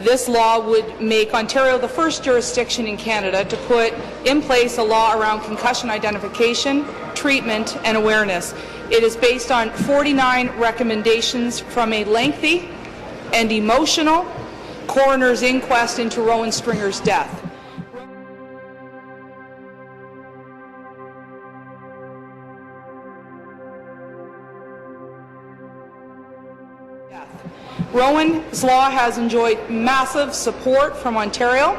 This law would make Ontario the first jurisdiction in Canada to put in place a law around concussion identification, treatment, and awareness. It is based on 49 recommendations from a lengthy and emotional coroner's inquest into Rowan Stringer's death. Rowan's law has enjoyed massive support from Ontario,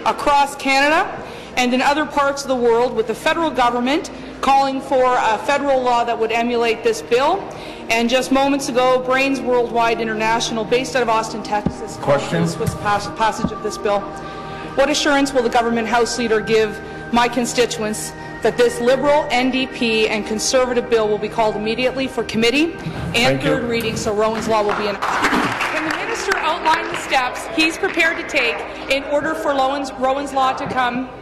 across Canada, and in other parts of the world, with the federal government calling for a federal law that would emulate this bill. And just moments ago, Brains Worldwide International, based out of Austin, Texas, called for the swift passage of this bill. What assurance will the government House Leader give my constituents that this Liberal, NDP, and Conservative bill will be called immediately for committee and third reading, so Rowan's law will be in? Can the minister outline the steps he's prepared to take in order for Rowan's law to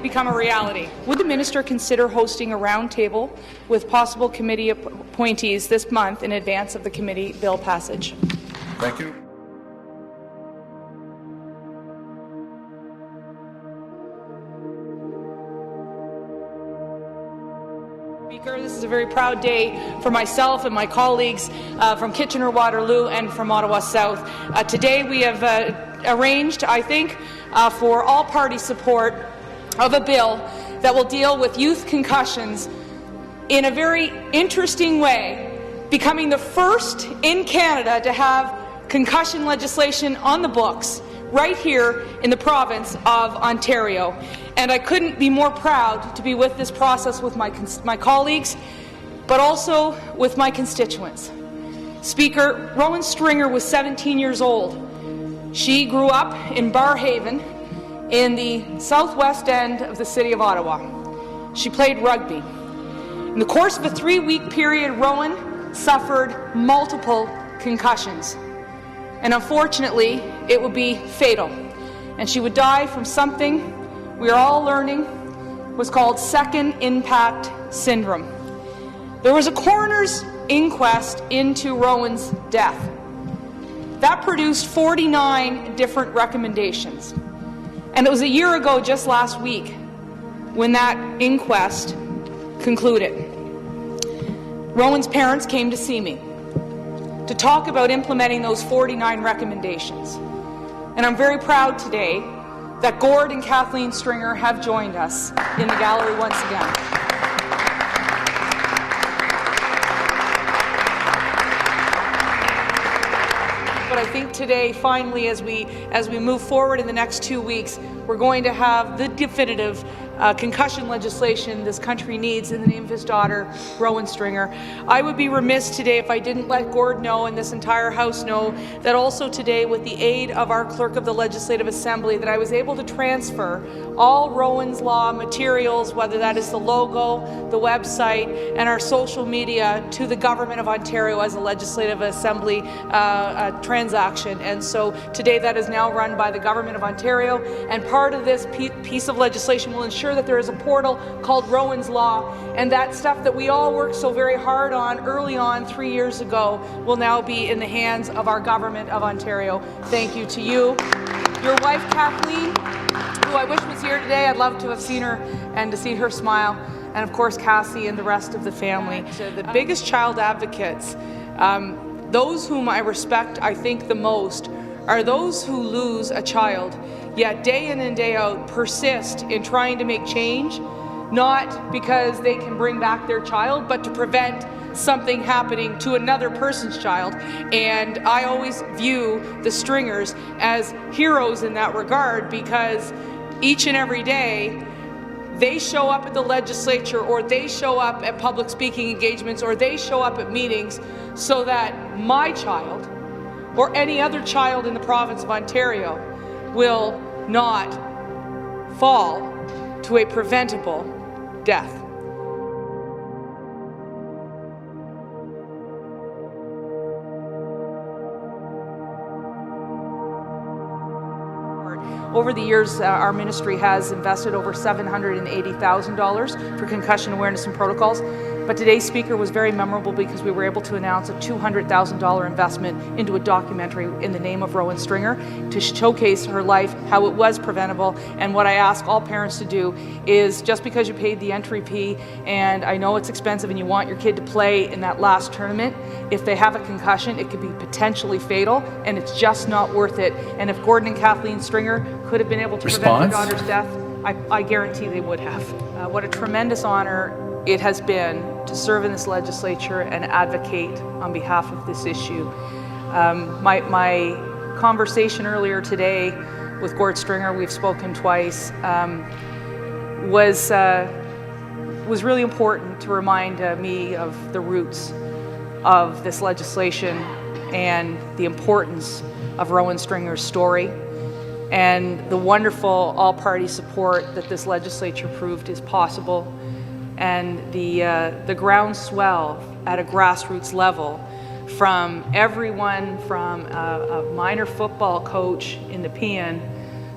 become a reality? Would the minister consider hosting a roundtable with possible committee appointees this month in advance of the committee bill passage? Thank you. This is a very proud day for myself and my colleagues from Kitchener-Waterloo and from Ottawa South. Today we have arranged, I think, for all-party support of a bill that will deal with youth concussions in a very interesting way, becoming the first in Canada to have concussion legislation on the books right here in the province of Ontario. And I couldn't be more proud to be with this process with my colleagues, but also with my constituents. Speaker, Rowan Stringer was 17 years old. She grew up in Barrhaven in the southwest end of the city of Ottawa. She played rugby. In the course of a 3-week period, Rowan suffered multiple concussions. And unfortunately, it would be fatal. And she would die from something we are all learning was called second impact syndrome. There was a coroner's inquest into Rowan's death. That produced 49 different recommendations. And it was a year ago, just last week, when that inquest concluded. Rowan's parents came to see me to talk about implementing those 49 recommendations. And I'm very proud today that Gord and Kathleen Stringer have joined us in the gallery once again. But I think today, finally, as we move forward in the next 2 weeks, we're going to have the definitive concussion legislation this country needs in the name of his daughter, Rowan Stringer. I would be remiss today if I didn't let Gord know and this entire House know that also today, with the aid of our Clerk of the Legislative Assembly, that I was able to transfer all Rowan's Law materials, whether that is the logo, the website, and our social media, to the Government of Ontario as a Legislative Assembly transaction. And so today that is now run by the Government of Ontario, and part of this piece of legislation will ensure that there is a portal called Rowan's Law, and that stuff that we all worked so very hard on early on 3 years ago will now be in the hands of our Government of Ontario. Thank you to you. Your wife, Kathleen, who I wish was here today. I'd love to have seen her and to see her smile. And of course, Cassie and the rest of the family. The biggest child advocates, those whom I respect, I think, the most, are those who lose a child, yet day in and day out persist in trying to make change, not because they can bring back their child, but to prevent something happening to another person's child. And I always view the Stringers as heroes in that regard, because each and every day they show up at the legislature, or they show up at public speaking engagements, or they show up at meetings so that my child or any other child in the province of Ontario will not fall to a preventable death. Over the years, our ministry has invested over $780,000 for concussion awareness and protocols. But today's speaker was very memorable because we were able to announce a $200,000 investment into a documentary in the name of Rowan Stringer to showcase her life, how it was preventable. And what I ask all parents to do is, just because you paid the entry fee, and I know it's expensive and you want your kid to play in that last tournament, if they have a concussion, it could be potentially fatal, and it's just not worth it. And if Gordon and Kathleen Stringer could have been able to prevent their daughter's death, I guarantee they would have. What a tremendous honor it has been to serve in this legislature and advocate on behalf of this issue. My conversation earlier today with Gord Stringer, we've spoken twice, was really important to remind me of the roots of this legislation and the importance of Rowan Stringer's story and the wonderful all-party support that this legislature proved is possible, and the groundswell at a grassroots level from everyone from a minor football coach in Nepean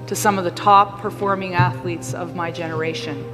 to some of the top performing athletes of my generation.